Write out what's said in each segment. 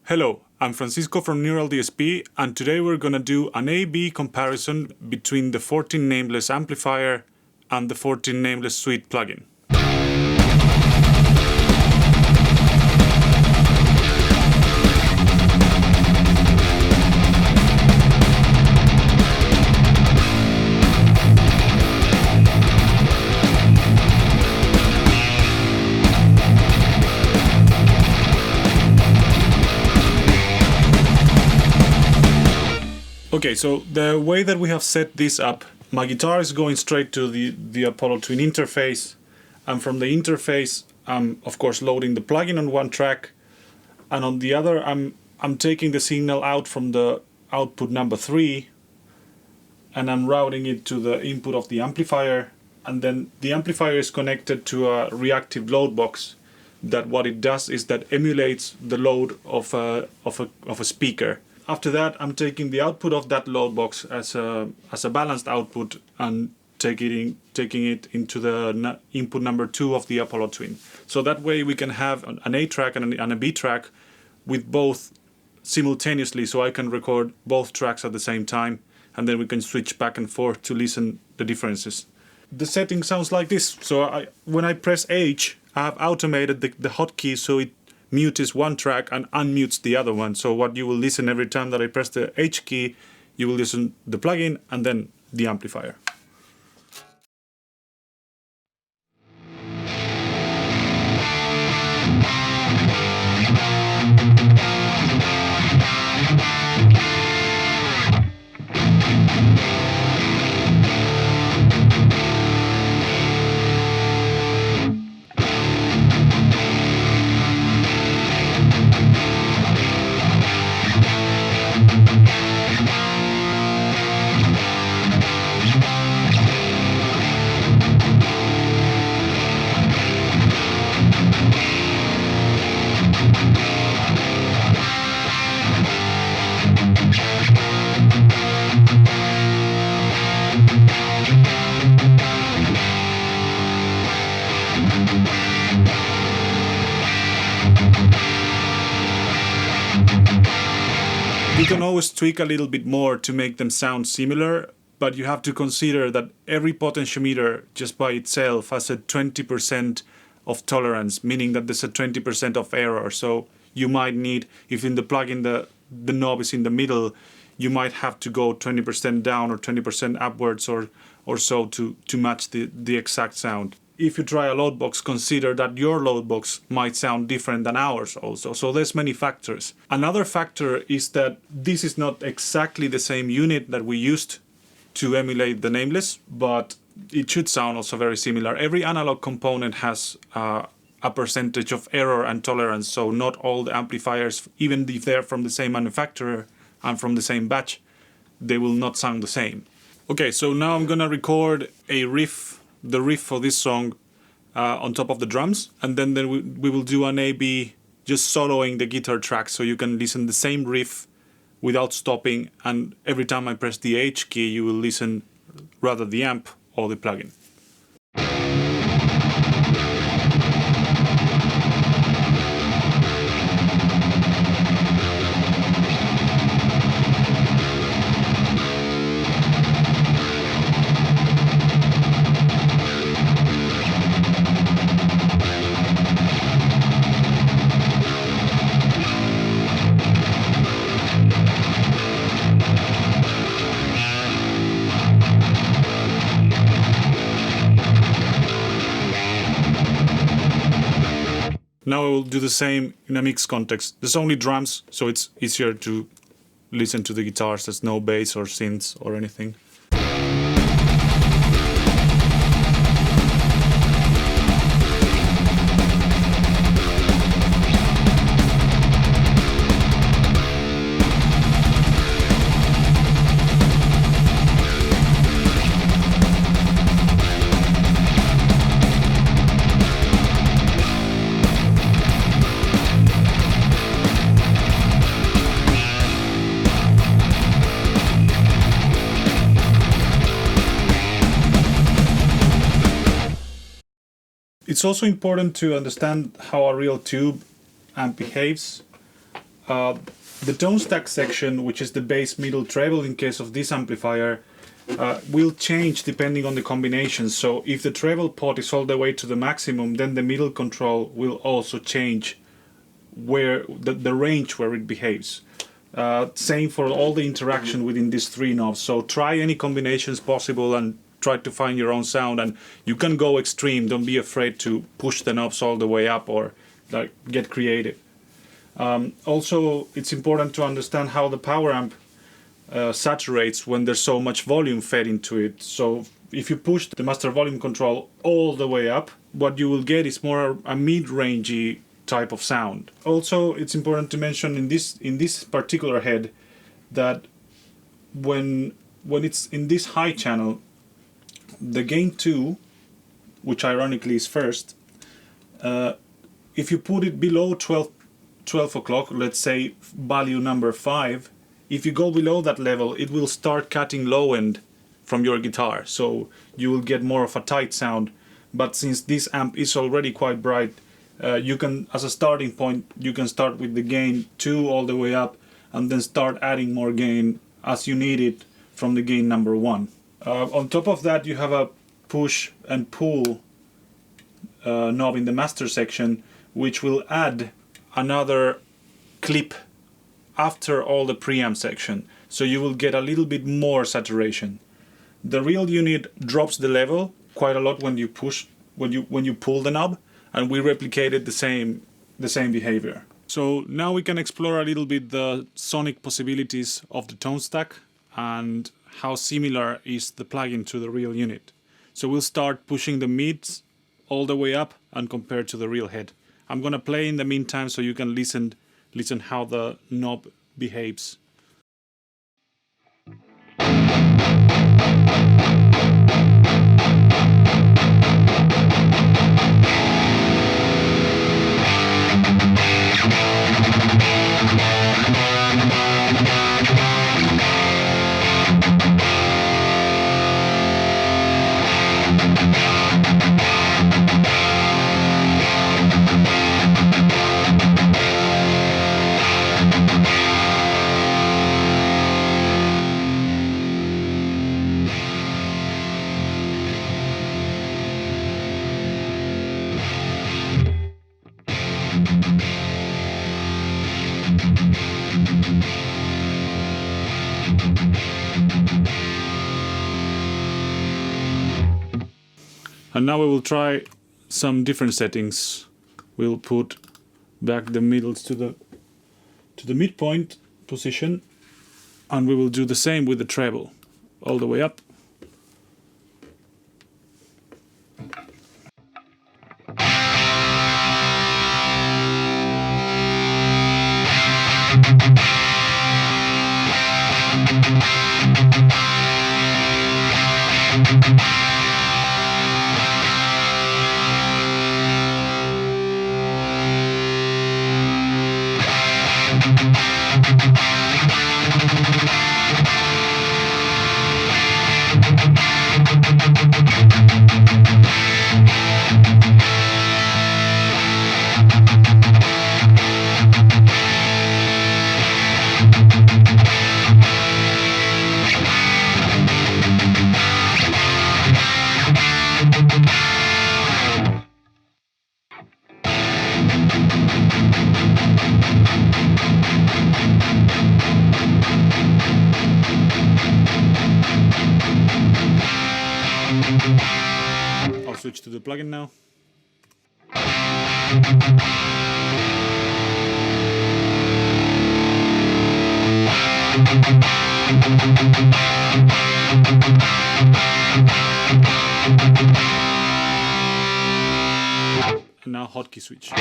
Hello, I'm Francisco from Neural DSP, and today we're gonna do an A-B comparison between the Fortin Nameless Amplifier and the Fortin Nameless Suite plugin. Okay, so the way that we have set this up, my guitar is going straight to the Apollo Twin interface, and from the interface I'm of course loading the plugin on one track, and on the other I'm taking the signal out from the output number 3 and I'm routing it to the input of the amplifier, and then the amplifier is connected to a reactive Loadbox that what it does is that emulates the load of a speaker. After that, I'm taking the output of that Loadbox as a balanced output and taking it into the input number 2 of the Apollo Twin. So that way we can have an A track and a B track with both simultaneously, so I can record both tracks at the same time, and then we can switch back and forth to listen the differences. The setting sounds like this. So when I press H, I have automated the hotkey so it mutes one track and unmutes the other one. So what you will listen every time that I press the H key, you will listen the plugin and then the amplifier. You can always tweak a little bit more to make them sound similar, but you have to consider that every potentiometer just by itself has a 20% of tolerance, meaning that there's a 20% of error. So you might need, if in the plugin the knob is in the middle, you might have to go 20% down or 20% upwards or so to match the exact sound. If you try a Loadbox, consider that your Loadbox might sound different than ours also. So there's many factors. Another factor is that this is not exactly the same unit that we used to emulate the Nameless, but it should sound also very similar. Every analog component has a percentage of error and tolerance, so not all the amplifiers, even if they're from the same manufacturer and from the same batch, they will not sound the same. Okay, so now I'm gonna record the riff for this song on top of the drums, and then we will do an A-B just soloing the guitar track, so you can listen the same riff without stopping, and every time I press the H key you will listen rather the amp or the plugin. Now I will do the same in a mix context. There's only drums, so it's easier to listen to the guitars. There's no bass or synths or anything. It's also important to understand how a real tube amp behaves. The tone stack section, which is the bass, middle, treble in case of this amplifier, will change depending on the combination. So if the treble pot is all the way to the maximum, then the middle control will also change where the range where it behaves. Same for all the interaction within these three knobs. So try any combinations possible and try to find your own sound. And you can go extreme. Don't be afraid to push the knobs all the way up or like get creative. Also, it's important to understand how the power amp saturates when there's so much volume fed into it. So if you push the master volume control all the way up, what you will get is more a mid-rangey type of sound. Also, it's important to mention in this particular head that when it's in this high channel, the gain 2, which ironically is first, if you put it below 12 o'clock, let's say value number 5, if you go below that level, it will start cutting low end from your guitar, so you will get more of a tight sound. But since this amp is already quite bright, you can, as a starting point, you can start with the gain 2 all the way up and then start adding more gain as you need it from the gain number 1. On top of that, you have a push and pull knob in the master section, which will add another clip after all the preamp section, so you will get a little bit more saturation. The real unit drops the level quite a lot when you push, when you pull the knob, and we replicated the same behavior. So now we can explore a little bit the sonic possibilities of the tone stack and how similar is the plugin to the real unit. So we'll start pushing the mids all the way up and compare to the real head. I'm gonna play in the meantime so you can listen how the knob behaves. And now we will try some different settings. We'll put back the middles to the midpoint position, and we will do the same with the treble, all the way up. I'll switch to the plugin now. And now hotkey switch.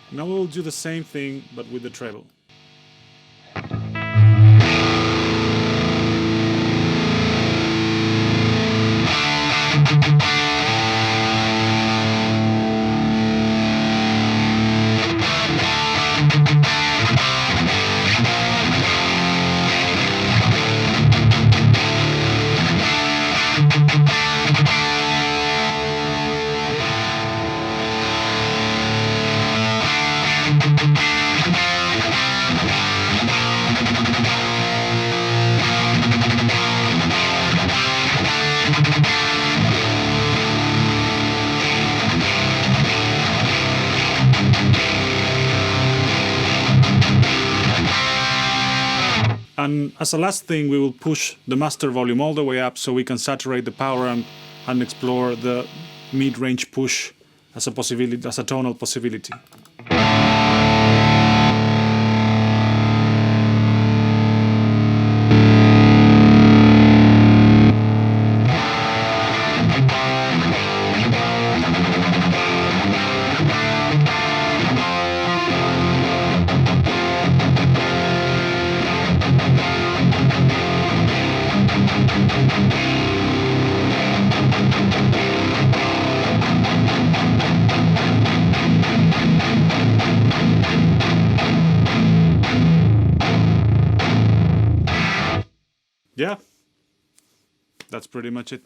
Now we'll do the same thing but with the treble. And as a last thing, we will push the master volume all the way up so we can saturate the power amp and explore the mid-range push as a possibility, as a tonal possibility. Yeah, that's pretty much it.